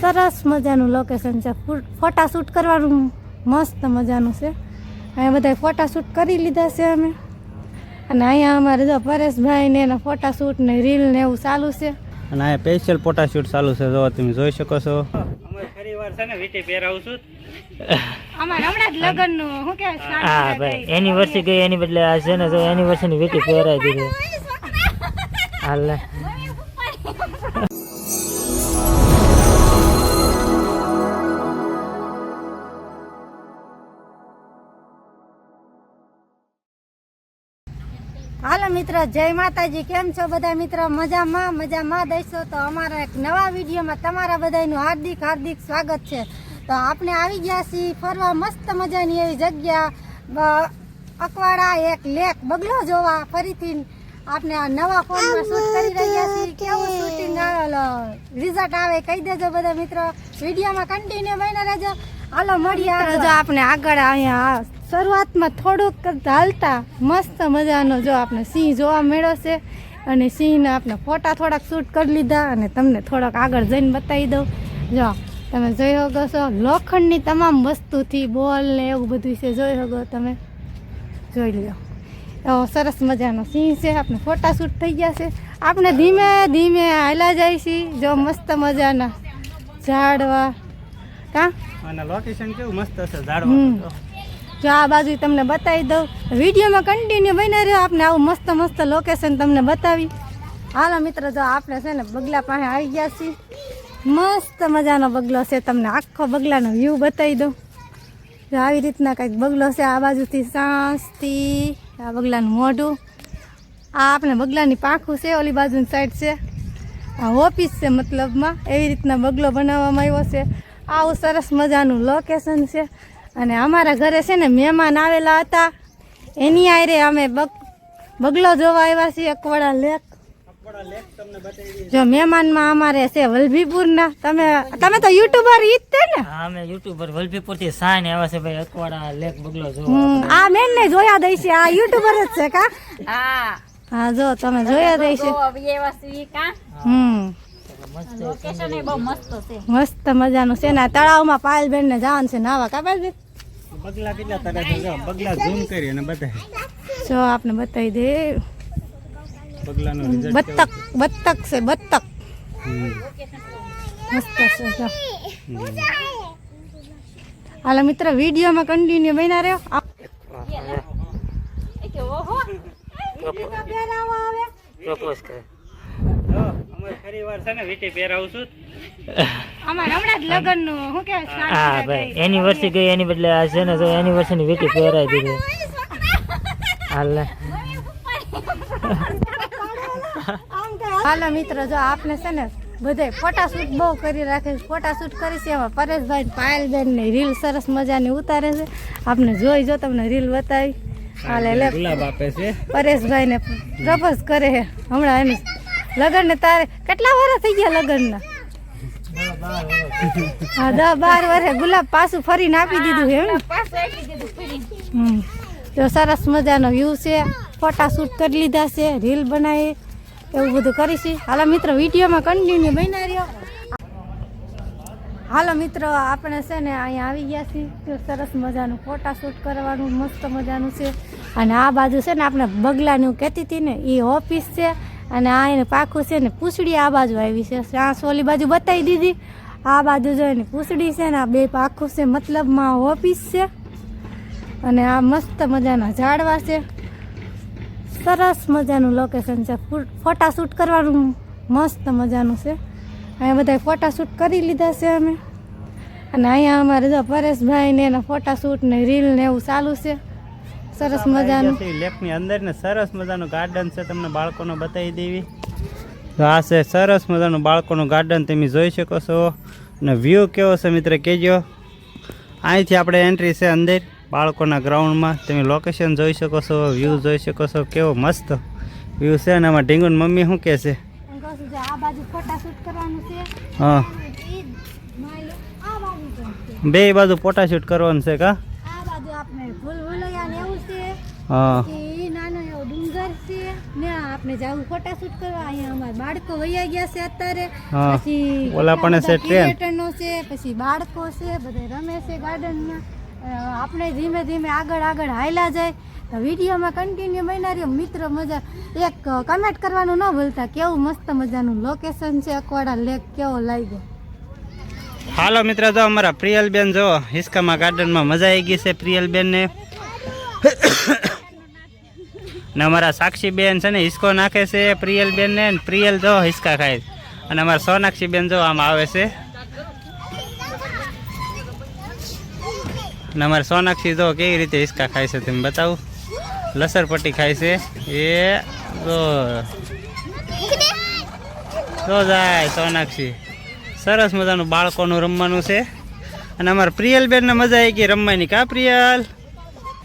સરસ મજાનું લોકેશન છે, ફોટા શૂટ કરવાનું મસ્ત મજાનું છે। અહીંયા બધા ફોટા શૂટ કરી લીધા છે અમે, અને અહીંયા અમારે જો પરેશભાઈ ને એના ફોટા શૂટ ને રીલ ને એવું ચાલુ છે, અને અહીંયા સ્પેશિયલ ફોટા શૂટ ચાલુ છે, જો તમે જોઈ શકો છો। અમે ફરીવાર છે ને વીટી પહેરાવું છું, અમારે હમણાં જ લગન નું શું કે હા ભાઈ એનિવર્સરી ગઈ એની બદલે આ છે ને જો એનિવર્સરી ની વીટી પહેરાવી દીધી હાલ। હાલો મિત્ર, જય માતાજી, કેમ છો બધા મિત્ર? મજામાં દઈશો તો અમારા એક નવા વિડીયોમાં તમારા બધાનું હાર્દિક સ્વાગત છે। તો આપણે આવી ગયા છીએ ફરવા મસ્ત મજાની એવી જગ્યા અકવાડા, એક લેક બગલો જોવા। ફરીથી આપણે આ નવા ફોનમાં શૂટ કરી રહ્યા છીએ, કેવું શૂટિંગ રિઝલ્ટ આવે કહી દેજો બધા મિત્રો, વિડીયોમાં કન્ટિન્યુ બન્યા રહેજો। હાલો મળીએ જો આપણે આગળ અહીંયા શરૂઆતમાં થોડુંક હાલતા મસ્ત મજાનો જો આપણે સિંહ જોવા મળ્યો છે, અને સિંહને આપણે ફોટા થોડાક શૂટ કરી લીધા, અને તમને થોડાક આગળ જઈને બતાવી દઉં। જો તમે જોઈ શકો છો, લોખંડની તમામ વસ્તુથી બોલ ને એવું બધું છે, જોઈ શકો તમે, જોઈ લો એવો સરસ મજાનો સિંહ છે। આપણે ફોટા શૂટ થઈ ગયા છે, આપણે ધીમે ધીમે હાલ્યા જાય છીએ, જો મસ્ત મજાના ઝાડવા કા અને લોકેશન કેવું મસ્ત છે ઝાડવા। જો આ બાજુ તમને બતાવી દઉં, વિડીયોમાં કન્ટિન્યુ બન્યા રહ્યો, આપણે આવું મસ્ત લોકેશન તમને બતાવી। હાલો મિત્રો, જો આપણે છે ને બગલા પાસે આવી ગયા છીએ, મસ્ત મજાનો બગલો છે, તમને આખો બગલાનો વ્યૂ બતાવી દઉં। જો આવી રીતના કંઈક બગલો છે, આ બાજુથી સાંજથી આ બગલાનું મોઢું, આ આપણે બગલાની પાંખું છે, ઓલી બાજુની સાઈડ છે આ ઓફિસ છે, મતલબમાં એવી રીતના બગલો બનાવવામાં આવ્યો છે। આવું સરસ મજાનું લોકેશન છે, અને અમારા ઘરે છે ને મહેમાન આવેલા હતા, એની આરે અમે બગલો જોવા આવ્યા છીએ અકવાડા લેક। જો મહેમાનમાં અમારે છે વલભીપુરના, તમે તો યુટ્યુબર ઈ જ તે ને? હા અમે યુટ્યુબર વલભીપુર થી સાઈન આવ્યા છે ભાઈ અકવાડા લેક બગલો જોવા। આ મેન ને જોયા દઈ છે, આ યુટ્યુબર જ છે કા? હા જો તમે જોયા દઈ છે। મસ્ત મજાનું છે ને, તળાવમાં પાયલબેન ને જવાનું છે નાવા કા પાયલબેન? બગલા કેટલા તરે છે, બગલા ઝૂમ કરી અને બતાય, જો આપને બતાવી દે, બગલાનો રિઝલ્ટ બત્તક છે, બત્તક મસ્ત છે જો। હાલો મિત્ર, વિડીયોમાં કન્ટિન્યુ બન્યા રહ્યો। પ્રપોઝ કરે અમે ફરીવાર છે ને વીટી પહેરાવું છું, અમારે હમણાં જ લગન નું શું કે હા ભાઈ એનિવર્સરી ગઈ એની બદલે આ છે ને જો એનિવર્સરી ની વીટી પહેરાવી દીધી હાલ। હાલો મિત્ર, જો આપણે છે ને બધે ફોટા શૂટ બહુ કરી રાખે છે, ફોટા શૂટ કરી છે એમાં પરેશભાઈ પાયલબેન ને રીલ સરસ મજાની ઉતારે છે, આપણે જોઈ જો તમને રીલ બતાવી। હાલે લે ગુલાબ આપે છે, પરેશભાઈ ને પ્રપોઝ કરે છે હમણાં એની લગન ને, તારે કેટલા વર્ષ થઈ ગયા લગન ના? હા 10-12 વર્ષે ગુલાબ પાછું ફરીને આપી દીધું છે એમ। જો સરસ મજાનો વ્યૂ છે, ફોટા શૂટ કરી લીધા છે, રીલ બનાવી એવું બધું કરીશું। હાલો મિત્રો, વિડીયોમાં કન્ટિન્યુ બન્યા રહ્યો। હાલો મિત્રો, આપણે છે ને અહીંયા આવી ગયા છીએ, સરસ મજાનું ફોટા શૂટ કરવાનું મસ્ત મજાનું છે, અને આ બાજુ છે ને આપણે બગલાનું કહેતી હતી ને એ ઓફિસ છે, અને આ એને પાખું છે ને પૂછડી આ બાજુ આવી છે, આ ઓલી બાજુ બતાવી દીધી, આ બાજુ જો એની પૂછડી છે ને આ બે પાખું છે, મતલબમાં ઓફિસ છે, અને આ મસ્ત મજાના ઝાડવા છે, સરસ મજાનું લોકેશન છે, ફોટા શૂટ કરવાનું મસ્ત મજાનું છે। અહીંયા બધા ફોટા શૂટ કરી લીધા છે અમે, અને અહીંયા અમારે જો પરેશભાઈ ને એના ફોટા શૂટ ને રીલ ને એવું ચાલુ છે, સરસ મજાનું લેકની અંદર ને સરસ મજાનું ગાર્ડન છે, તમને બાળકોનો બતાવી દેવી। આ છે સરસ મજાનું બાળકોનું ગાર્ડન, તમે જોઈ શકો છો, અને વ્યૂ કેવો છે મિત્ર કહેજો। અહીંથી આપણે એન્ટ્રી છે અંદર બાળકોના ગ્રાઉન્ડમાં, તમે લોકેશન જોઈ શકો છો, વ્યૂ જોઈ શકો છો, કેવો મસ્ત વ્યૂ છે। અને આમાં ઢીંગુન મમ્મી શું કહે છે? આ બાજુ ફોટા શૂટ કરવાનું છે, હા બે બાજુ ફોટા શૂટ કરવાનું છે કા? આ બાજુ આપણે ભૂલભુલૈયા ને એવું છે, હા નાનો એવો ડુંગર છે ને, આપણે જાવું ફોટા શૂટ કરવા। અહીંયા અમારા બાળકો વૈયા ગયા છે અત્યારે, હા પછી ઓલા પણ છે ટ્રેન, થિયેટરનો છે, પછી બાળકો છે, બધા રમે છે ગાર્ડનમાં. આપણે ધીમે ધીમે આગળ હાલ્યા જાય. તો વિડીયોમાં કન્ટિન્યુ બન્યા રહ્યો મિત્રો. મજા એક કમેન્ટ કરવાનું ન ભૂલતા કેવું મસ્ત મજાનું લોકેશન છે અકવાડા લેક, કેવો લાગ્યો. હાલો મિત્રો, જો અમારા પ્રિયલબેન જો હિસકામાં ગાર્ડનમાં મજા આવી ગઈ છે પ્રિયલબેનને. ને અમારા સાક્ષીબેન છે ને હિસકો નાખે છે પ્રિયલબેનને, ને પ્રિયલ જો હિસકા ખાય. અને અમારા સોનાક્ષીબેન જો આમ આવે છે. અને અમારે સોનાક્ષી જો કેવી રીતે હિસકા ખાય છે તમે બતાવું. લસરપટ્ટી ખાય છે એ જો જાય સોનાક્ષી. સરસ મજાનું બાળકોનું રમવાનું છે. અને અમારા પ્રિયલબેનને મજા આવી ગઈ રમવાની. કા પ્રિયલ?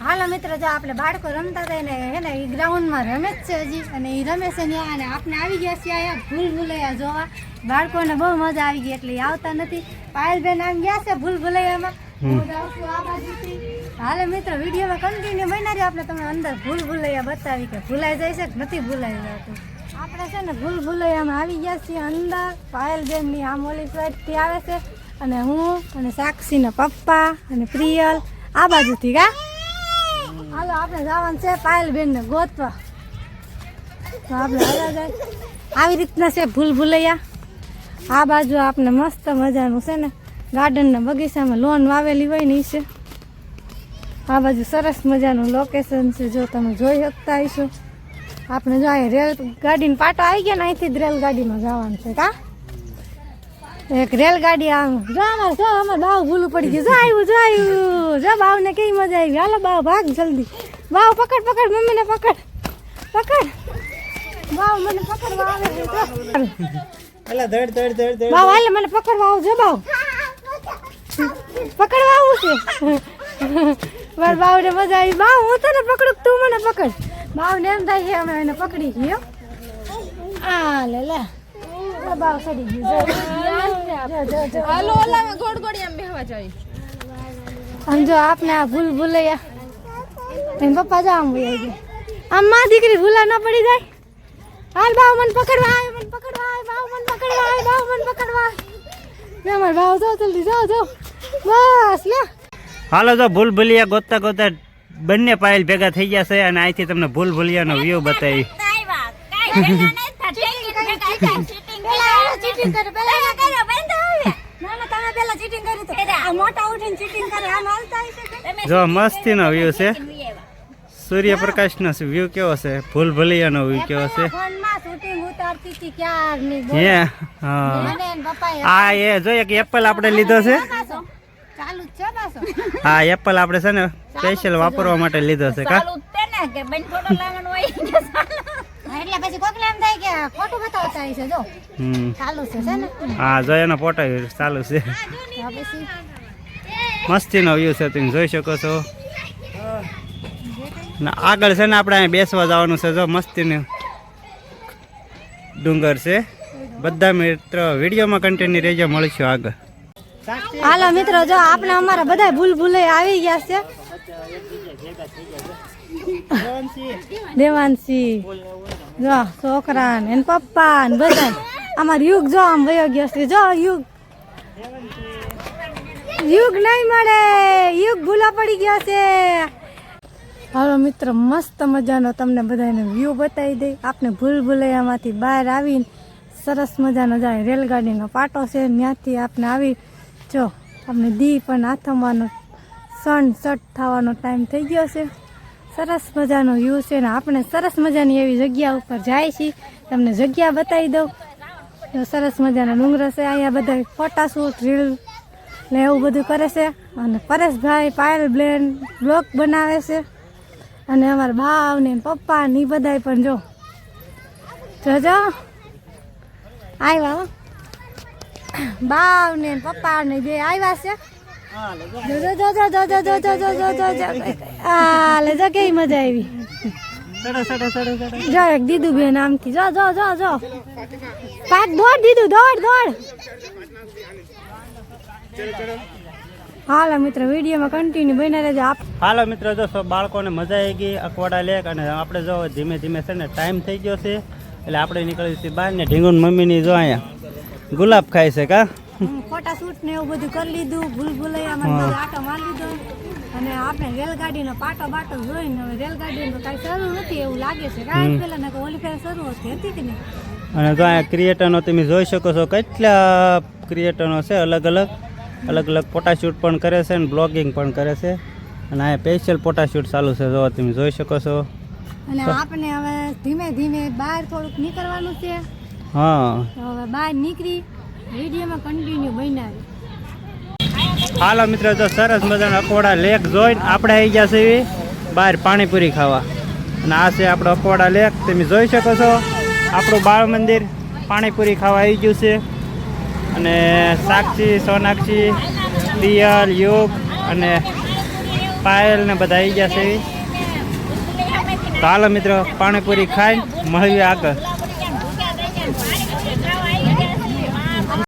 હાલો મિત્રો, જો આપણે બાળકો રમતા હતા ને એને એ ગ્રાઉન્ડમાં રમે જ છે હજી. અને એ રમે છે ત્યાં અને આપણે આવી ગયા છીએ અહીંયા ભૂલભુલૈયા જોવા. બાળકોને બહુ મજા આવી ગઈ એટલે એ આવતા નથી. પાયલબેન આમ ગયા છે ભૂલભુલૈયામાં. હું જાઉં છું આ બાજુથી. હાલે મિત્રો, વિડીયોમાં કન્ટિન્યુ બન્યા રહ્યો. આપણે તમને અંદર ભૂલભુલૈયા બતાવી કે ભૂલાઈ જાય છે કે નથી ભૂલાઈ જતું. આપણે છે ને ભૂલભુલૈયામાં આવી ગયા છીએ અંદર. પાયલબેનની આમ ઓલી સાઈડથી આવે છે અને હું અને સાક્ષીના પપ્પા અને પ્રિયલ આ બાજુથી. કા હાલો આપણે જવાનું છે પાયલબેનને ગોતવા. તો આપણે હાલ્યા જાય. આવી રીતના છે ભૂલભુલૈયા. આ બાજુ આપણે મસ્ત મજાનું છે ને ગાર્ડનના બગીચામાં લોન વાવેલી હોય ને એ છે. આ બાજુ સરસ મજાનું લોકેશન છે, જો તમે જોઈ શકતા હશો. આપણે જો અહીંયા રેલ ગાડીનો પાટો આવી ગયા ને અહીંથી જ રેલગાડીમાં જવાનું છે. કા એક રેલગાડી આમ જો અમારે બાવ ભૂલું પડી ગયું. જો આવ્યું જો બાવને કેવી મજા આવી. હાલો બાવ ભાગ જલ્દી. બાવ પકડ મમ્મીને પકડ બાવ મને પકડવા આવે છે. બાવ હાલે મને પકડવા આવજો. બાવ પકડવા આવું છે. મારા બાવને મજા આવી. બાવ હું તને પકડું, તું મને પકડ. બાવને એમ થાય છે અમે એને પકડી ગયો. આ લે બાવ સડી ગયું. આમ જો આપણે આ ભૂલભુલૈયા એમ પપ્પા જો આમ વહી ગયા. આમ માં દીકરી ભૂલા ન પડી જાય. હાલ બાવ મને પકડવા આવે, બાવ મને પકડવા આવે. અમાર બાવ જો જલ્દી જો બસ લે. હાલો, જો ભૂલભુલિયા ગોતતા ગોતતા બંને પાયલ ભેગા થઈ ગયા છે. અને અહીંથી તમને ભૂલભુલિયાનો વ્યૂ બતાવી. જો મસ્તીનો વ્યૂ છે. સૂર્યપ્રકાશનો વ્યૂ કેવો છે, ભૂલભુલિયાનો વ્યૂ કેવો છે. હા એ જો એક એપલ આપણે લીધો છે. હા એપલ આપણે છે ને સ્પેશિયલ વાપરવા માટે લીધો છે. કા એટલે પછી કોકને એમ થાય કે ખોટું બતાવતા હશે. જો ચાલુ છે ને. હા જો એનો ફોટો ચાલુ છે. મસ્તીનો વ્યૂ છે, તમે જોઈ શકો છો. ને આગળ છે ને આપણે અહીંયા બેસવા જવાનું છે. જો મસ્તીનું ડુંગર છે. બધા મિત્રો વિડીયોમાં કન્ટિન્યુ રહેજો, મળીશું આગળ. હાલો મિત્રો, જો આપણે અમારા બધા ભૂલભુલૈયા આવી ગયા છે. દેવાંશી જો છોકરા ને પપ્પા ને બધા. અમાર યુગ જો આમ વયો ગયો છે. જો યુગ નહીં મળે, યુગ ભૂલા પડી ગયો છે. હાલો મિત્રો, મસ્ત મજાનો તમને બધાને વ્યૂ બતાવી દઈ. આપણે ભૂલભુલૈયામાંથી બહાર આવીને સરસ મજાનો જાય રેલગાડીનો પાટો છે. ત્યાંથી આપણે આવી જો આપણે દી પણ આથમવાનો સનસેટ થવાનો ટાઈમ થઈ ગયો છે. સરસ મજાનો વ્યૂ છે ને આપણે સરસ મજાની એવી જગ્યા ઉપર જાય છીએ. તમને જગ્યા બતાવી દઉં. સરસ મજાના ડુંગરા છે. અહીંયા બધા ફોટાશૂટ રીલ ને એવું બધું કરે છે. અને પરેશભાઈ પાયલબેન બ્લોગ બનાવે છે. અને અમારા ભાવ ને પપ્પા ને એ બધા પણ જો આવ્યા. બાવ ને પપ્પા ને બે આવ્યા છે. કેવી મજા આવી. જો એક દીદુ બેન આમથી જો પાક દોડ દીધું દોડ. હાલો મિત્રો, વિડીયોમાં કન્ટિન્યુ બન્યા રહેજો. હાલો મિત્રો, જો બાળકોને મજા આવી ગઈ અકવાડા લેક. અને આપણે જો ધીમે ધીમે છે ને ટાઈમ થઈ ગયો છે એટલે આપણે નીકળી છીએ બહાર. ને ઢીંગુન મમ્મીની જો અહીંયા ગુલાબ ખાય છે. કા ફોટા શૂટ ને એવું બધું કરી લીધું, ભૂલભુલૈયામાં બધું આટો મારી લીધો અને આપણે રેલગાડીનો પાટો બાટો જોઈને હવે રેલગાડીનો કાંઈ શરૂ નથી એવું લાગે છે. કાંઈ પહેલા ને ઓલી ફેર શરૂ હતી કે નહીં. અને તો અહીંયા ક્રિએટરનો તમે જોઈ શકો છો કેટલા ક્રિએટરનો છે, અલગ અલગ ફોટાશૂટ પણ કરે છે અને બ્લોગિંગ પણ કરે છે. અને અહીંયા સ્પેશિયલ ફોટાશૂટ ચાલુ છે, જો તમે જોઈ શકો છો. અને આપણે હવે ધીમે ધીમે બહાર થોડુંક નીકળવાનું છે. હા તો હવે બહાર નીકળી વિડીયોમાં કન્ટિન્યુ બનાવી. હાલો મિત્રો, તો સરસ મજાનો અકોડા લેક જોઈને આપણે આવી ગયા છે બહાર પાણીપુરી ખાવા. અને આ છે આપણો અકોડા લેક, તમે જોઈ શકો છો. આપણું બાળ મંદિર પાણીપુરી ખાવા આવી ગયું છે. અને સાક્ષી, સોનાક્ષી, પિયલ, યુગ અને પાયલ ને બધા આવી ગયા છે. તો હાલો મિત્રો, પાણીપુરી ખાઈને મળીએ આગળ.